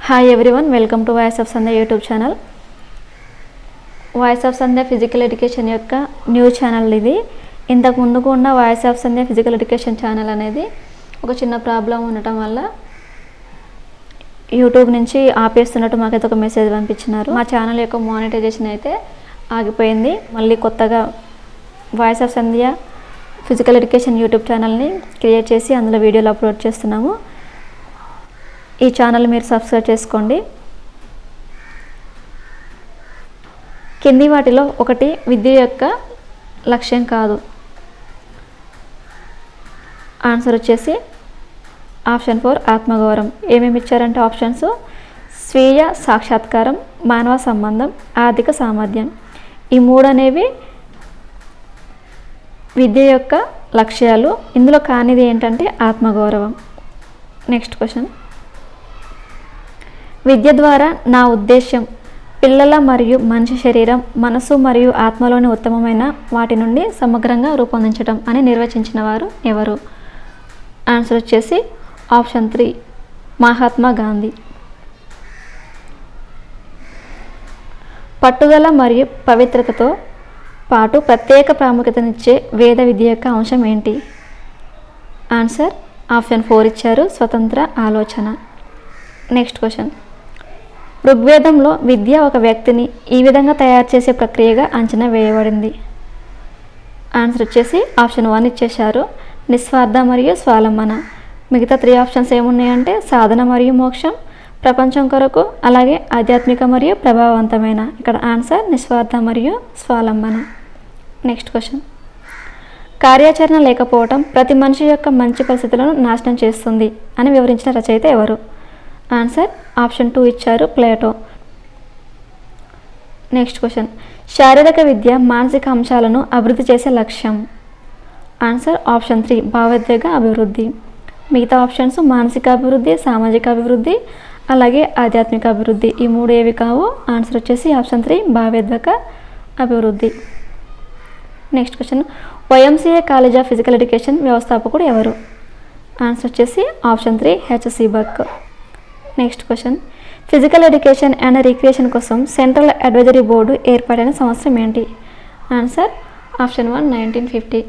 Hi everyone, welcome to voice of Sandhya YouTube channel. Voice of Sandhya physical education యొక్క new channel ఇది. ఇంతకు ముందుకు ఉన్న voice of Sandhya physical education channel అనేది ఒక చిన్న ప్రాబ్లం ఉండటం వల్ల యూట్యూబ్ నుంచి ఆపేస్తున్నట్టు మాకైతే ఒక మెసేజ్ పంపించినారు. మా ఛానల్ యొక్క మానిటైజేషన్ అయితే ఆగిపోయింది. మళ్ళీ కొత్తగా voice of Sandhya physical education YouTube ఛానల్ని క్రియేట్ చేసి అందులో వీడియోలు అప్లోడ్ చేస్తున్నాము. ఈ ఛానల్ మీరు సబ్స్క్రైబ్ చేసుకోండి. కింది వాటిలో ఒకటి విద్య యొక్క లక్ష్యం కాదు. ఆన్సర్ వచ్చేసి ఆప్షన్ 4 ఆత్మగౌరవం. ఏమేమి ఇచ్చారంటే ఆప్షన్స్: స్వీయ సాక్షాత్కారం, మానవ సంబంధం, ఆర్థిక సామర్థ్యం. ఈ మూడు అనేవి విద్య యొక్క లక్ష్యాలు. ఇందులో కానిది ఏంటంటే ఆత్మగౌరవం. నెక్స్ట్ క్వశ్చన్: విద్య ద్వారా నా ఉద్దేశ్యం పిల్లల మరియు మనిషి శరీరం, మనసు మరియు ఆత్మలోని ఉత్తమమైన వాటి నుండి సమగ్రంగా రూపొందించడం అని నిర్వచించిన వారు ఎవరు? ఆన్సర్ వచ్చేసి ఆప్షన్ 3 మహాత్మా గాంధీ. పట్టుదల మరియు పవిత్రతతో పాటు ప్రత్యేక ప్రాముఖ్యతనిచ్చే వేద విద్య యొక్క అంశం ఏంటి? ఆన్సర్ ఆప్షన్ 4 ఇచ్చారు, స్వతంత్ర ఆలోచన. నెక్స్ట్ క్వశ్చన్: ఋగ్వేదంలో విద్య ఒక వ్యక్తిని ఈ విధంగా తయారు చేసే ప్రక్రియగా అంచనా వేయబడింది. ఆన్సర్ వచ్చేసి ఆప్షన్ 1 ఇచ్చేశారు, నిస్వార్థ మరియు స్వాలంబన. మిగతా 3 ఆప్షన్స్ ఏమున్నాయంటే సాధన మరియు మోక్షం, ప్రపంచం కొరకు, అలాగే ఆధ్యాత్మిక మరియు ప్రభావవంతమైన. ఇక్కడ ఆన్సర్ నిస్వార్థ మరియు స్వాలంబన. నెక్స్ట్ క్వశ్చన్: కార్యాచరణ లేకపోవటం ప్రతి మనిషి యొక్క మంచి పరిస్థితులను నాశనం చేస్తుంది అని వివరించిన రచయిత ఎవరు? ఆన్సర్ ఆప్షన్ 2 ఇచ్చారు, ప్లేటో. నెక్స్ట్ క్వశ్చన్: శారీరక విద్య మానసిక అంశాలను అభివృద్ధి చేసే లక్ష్యం. ఆన్సర్ ఆప్షన్ 3 భావోద్వేగ అభివృద్ధి. మిగతా ఆప్షన్స్ మానసిక అభివృద్ధి, సామాజిక అభివృద్ధి, అలాగే ఆధ్యాత్మిక అభివృద్ధి. ఈ మూడు ఏవి కావు. ఆన్సర్ వచ్చేసి ఆప్షన్ 3 భావోద్వేగ అభివృద్ధి. Next question: YMCA college of physical education వ్యవస్థాపకుడు ఎవరు? ఆన్సర్ వచ్చేసి ఆప్షన్ 3 HC బక్. Next question: physical education and recreation కోసం సెంట్రల్ అడ్వైజరీ బోర్డు ఏర్పాటైన సంవత్సరం ఏంటి? Answer option 1 1950.